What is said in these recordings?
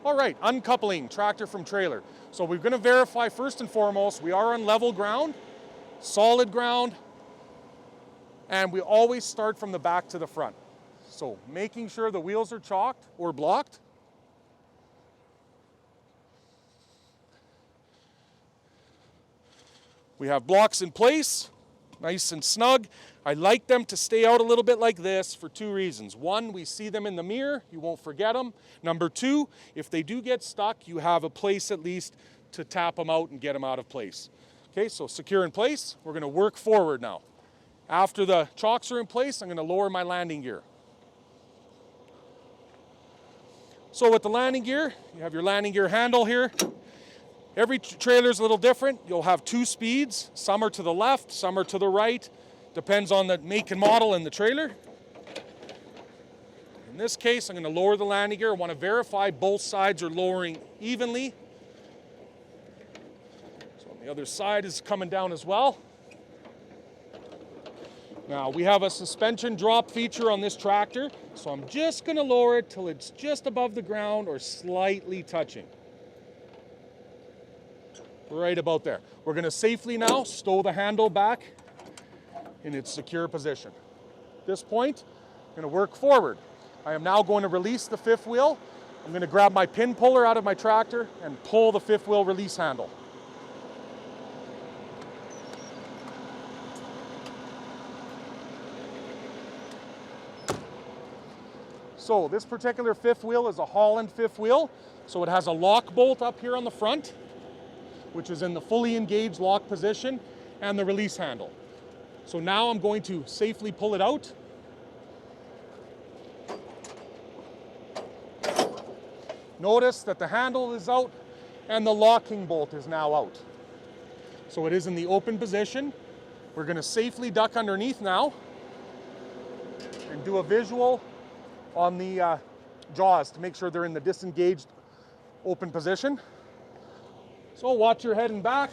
All right, uncoupling tractor from trailer. So we're going to verify first and foremost we are on level ground, solid ground, and we always start from the back to the front. So making sure the wheels are chalked or blocked. We have blocks in place, nice and snug. I like them to stay out a little bit like this for two reasons. One, we see them in the mirror, you won't forget them. Number two, if they do get stuck, you have a place at least to tap them out and get them out of place. Okay, so secure in place. We're going to work forward now. After the chocks are in place, I'm going to lower my landing gear. So with the landing gear, you have your landing gear handle here. Every trailer is a little different. You'll have two speeds. Some are to the left, some are to the right. Depends on the make and model and the trailer. In this case, I'm going to lower the landing gear. I want to verify both sides are lowering evenly. So on the other side is coming down as well. Now we have a suspension drop feature on this tractor, so I'm just going to lower it till it's just above the ground or slightly touching. Right about there. We're going to safely now stow the handle back in its secure position. At this point, I'm going to work forward. I am now going to release the fifth wheel. I'm going to grab my pin puller out of my tractor and pull the fifth wheel release handle. So this particular fifth wheel is a Holland fifth wheel. So it has a lock bolt up here on the front, which is in the fully engaged lock position, and the release handle. So now I'm going to safely pull it out. Notice that the handle is out and the locking bolt is now out. So it is in the open position. We're going to safely duck underneath now and do a visual on the jaws to make sure they're in the disengaged open position. So watch your head and back.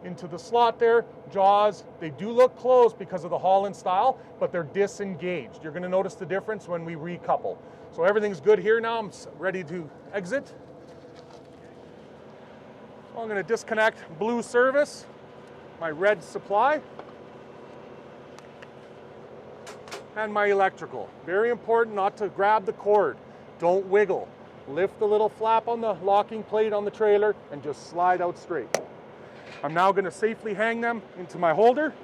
Into the slot there, jaws, they do look closed because of the Holland style, but they're disengaged. You're going to notice the difference when we recouple. So everything's good here now. I'm ready to exit. So I'm going to disconnect blue service, my red supply, and my electrical. Very important not to grab the cord. Don't wiggle. Lift the little flap on the locking plate on the trailer and just slide out straight. I'm now going to safely hang them into my holder.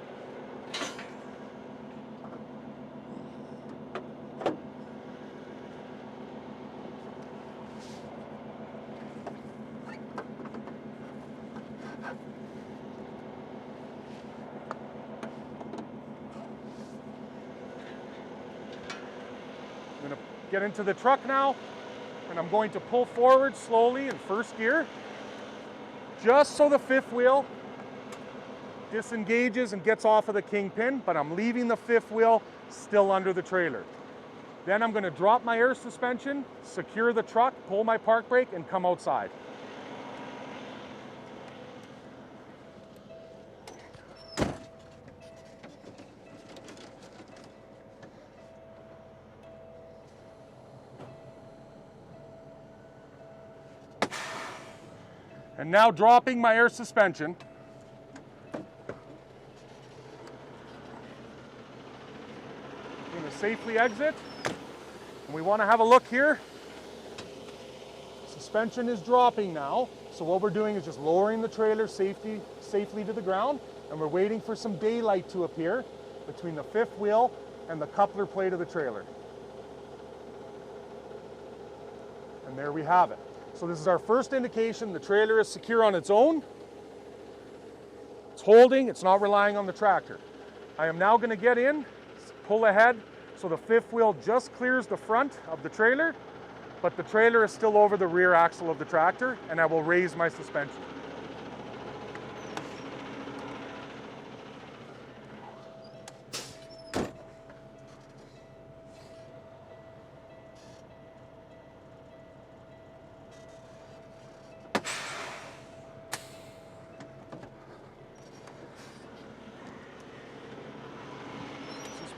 I'm going to get into the truck now, and I'm going to pull forward slowly in first gear, just so the fifth wheel disengages and gets off of the kingpin, but I'm leaving the fifth wheel still under the trailer. Then I'm going to drop my air suspension, secure the truck, pull my park brake, and come outside. And now dropping my air suspension. I'm going to safely exit. And we want to have a look here. Suspension is dropping now. So what we're doing is just lowering the trailer safely to the ground. And we're waiting for some daylight to appear between the fifth wheel and the coupler plate of the trailer. And there we have it. So this is our first indication the trailer is secure on its own. It's holding, it's not relying on the tractor. I am now going to get in, pull ahead, so the fifth wheel just clears the front of the trailer, but the trailer is still over the rear axle of the tractor, and I will raise my suspension.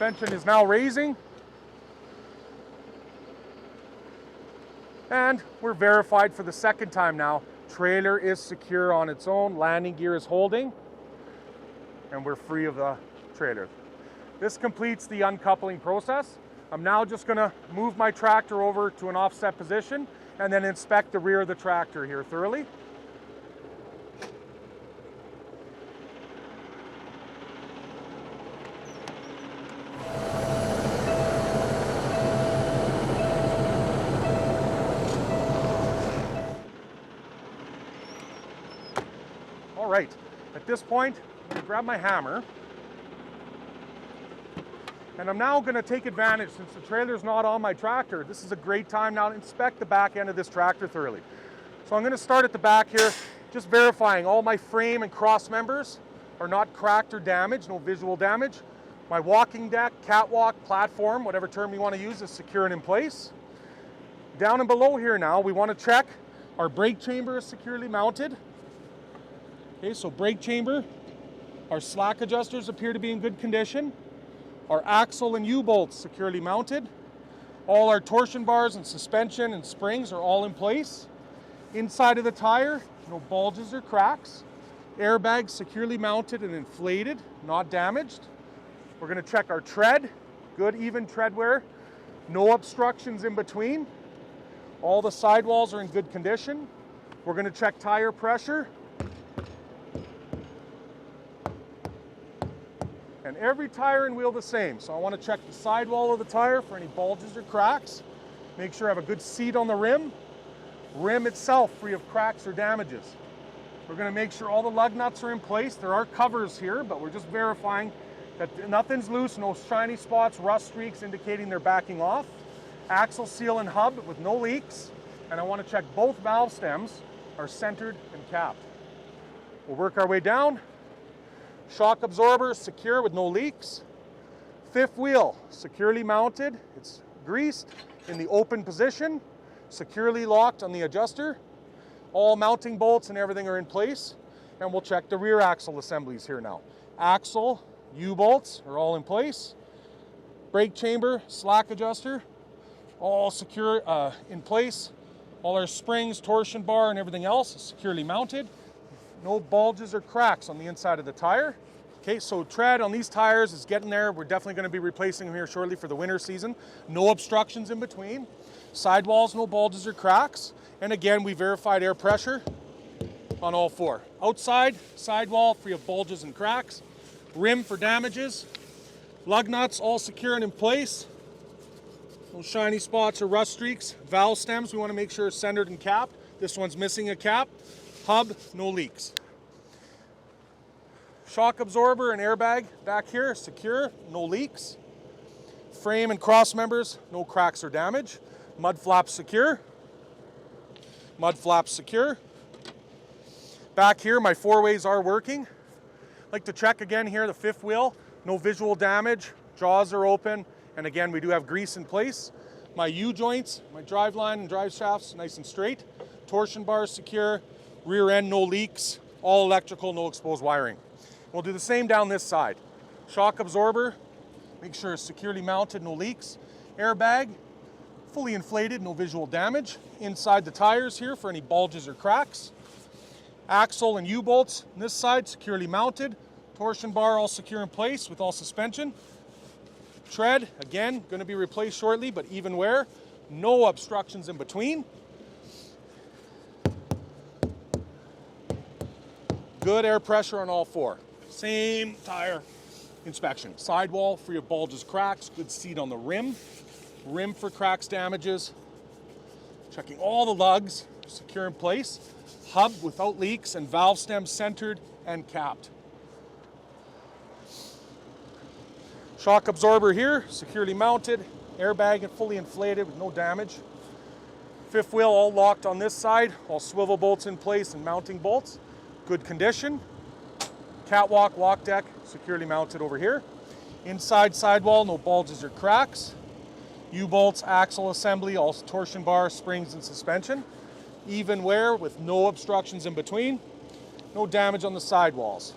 Suspension is now raising. And we're verified for the second time now. Trailer is secure on its own, landing gear is holding, and we're free of the trailer. This completes the uncoupling process. I'm now just gonna move my tractor over to an offset position and then inspect the rear of the tractor here thoroughly. All right, at this point, I'm gonna grab my hammer, and I'm now gonna take advantage, since the trailer's not on my tractor, this is a great time now to inspect the back end of this tractor thoroughly. So I'm gonna start at the back here, just verifying all my frame and cross members are not cracked or damaged, no visual damage. My walking deck, catwalk, platform, whatever term you wanna use, is secure and in place. Down and below here now, we wanna check our brake chamber is securely mounted. Okay, so brake chamber, our slack adjusters appear to be in good condition. Our axle and U-bolts securely mounted. All our torsion bars and suspension and springs are all in place. Inside of the tire, no bulges or cracks. Airbags securely mounted and inflated, not damaged. We're gonna check our tread, good even tread wear, no obstructions in between. All the sidewalls are in good condition. We're gonna check tire pressure. And every tire and wheel the same. So I want to check the sidewall of the tire for any bulges or cracks. Make sure I have a good seat on the rim. Rim itself free of cracks or damages. We're going to make sure all the lug nuts are in place. There are covers here, but we're just verifying that nothing's loose, no shiny spots, rust streaks indicating they're backing off. Axle seal and hub with no leaks. And I want to check both valve stems are centered and capped. We'll work our way down. Shock absorber secure with no leaks. Fifth wheel securely mounted. It's greased in the open position, securely locked on the adjuster. All mounting bolts and everything are in place. And we'll check the rear axle assemblies here now. Axle, U-bolts are all in place. Brake chamber, slack adjuster, all secure in place. All our springs, torsion bar, and everything else is securely mounted. No bulges or cracks on the inside of the tire. Okay, so tread on these tires is getting there. We're definitely going to be replacing them here shortly for the winter season. No obstructions in between. Sidewalls, no bulges or cracks. And again, we verified air pressure on all four. Outside, sidewall free of bulges and cracks. Rim for damages. Lug nuts all secure and in place. No shiny spots or rust streaks. Valve stems we want to make sure are centered and capped. This one's missing a cap. Hub, no leaks. Shock absorber and airbag back here, secure, no leaks. Frame and cross members, no cracks or damage. Mud flaps secure. Mud flaps secure. Back here, my four ways are working. I'd like to check again here the fifth wheel, no visual damage, jaws are open, and again, we do have grease in place. My U-joints, my drive line and drive shafts, nice and straight. Torsion bars secure. Rear end, no leaks. All electrical, no exposed wiring. We'll do the same down this side. Shock absorber, make sure it's securely mounted, no leaks. Airbag, fully inflated, no visual damage. Inside the tires here for any bulges or cracks. Axle and U-bolts on this side, securely mounted. Torsion bar all secure in place with all suspension. Tread, again, going to be replaced shortly, but even wear. No obstructions in between. Good air pressure on all four. Same tire inspection. Sidewall free of bulges, cracks. Good seat on the rim. Rim for cracks, damages. Checking all the lugs, secure in place. Hub without leaks and valve stems centered and capped. Shock absorber here, securely mounted. Airbag and fully inflated with no damage. Fifth wheel all locked on this side. All swivel bolts in place and mounting bolts. Good condition. Catwalk, walk deck, securely mounted over here. Inside sidewall, no bulges or cracks. U-bolts, axle assembly, all torsion bar, springs, and suspension. Even wear with no obstructions in between. No damage on the sidewalls.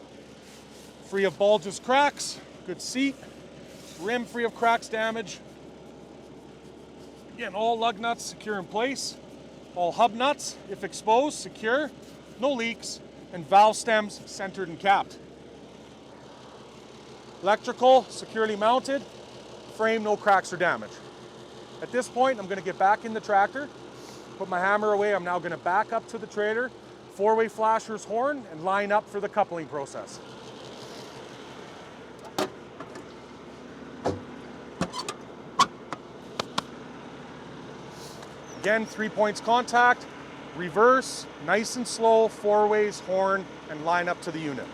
Free of bulges, cracks. Good seat. Rim free of cracks, damage. Again, all lug nuts secure in place. All hub nuts, if exposed, secure, no leaks, and valve stems centered and capped. Electrical, securely mounted, frame, no cracks or damage. At this point, I'm going to get back in the tractor, put my hammer away. I'm now going to back up to the trailer, four-way flasher's horn, and line up for the coupling process. Again, 3 points contact, reverse, nice and slow, four ways, horn, and line up to the unit.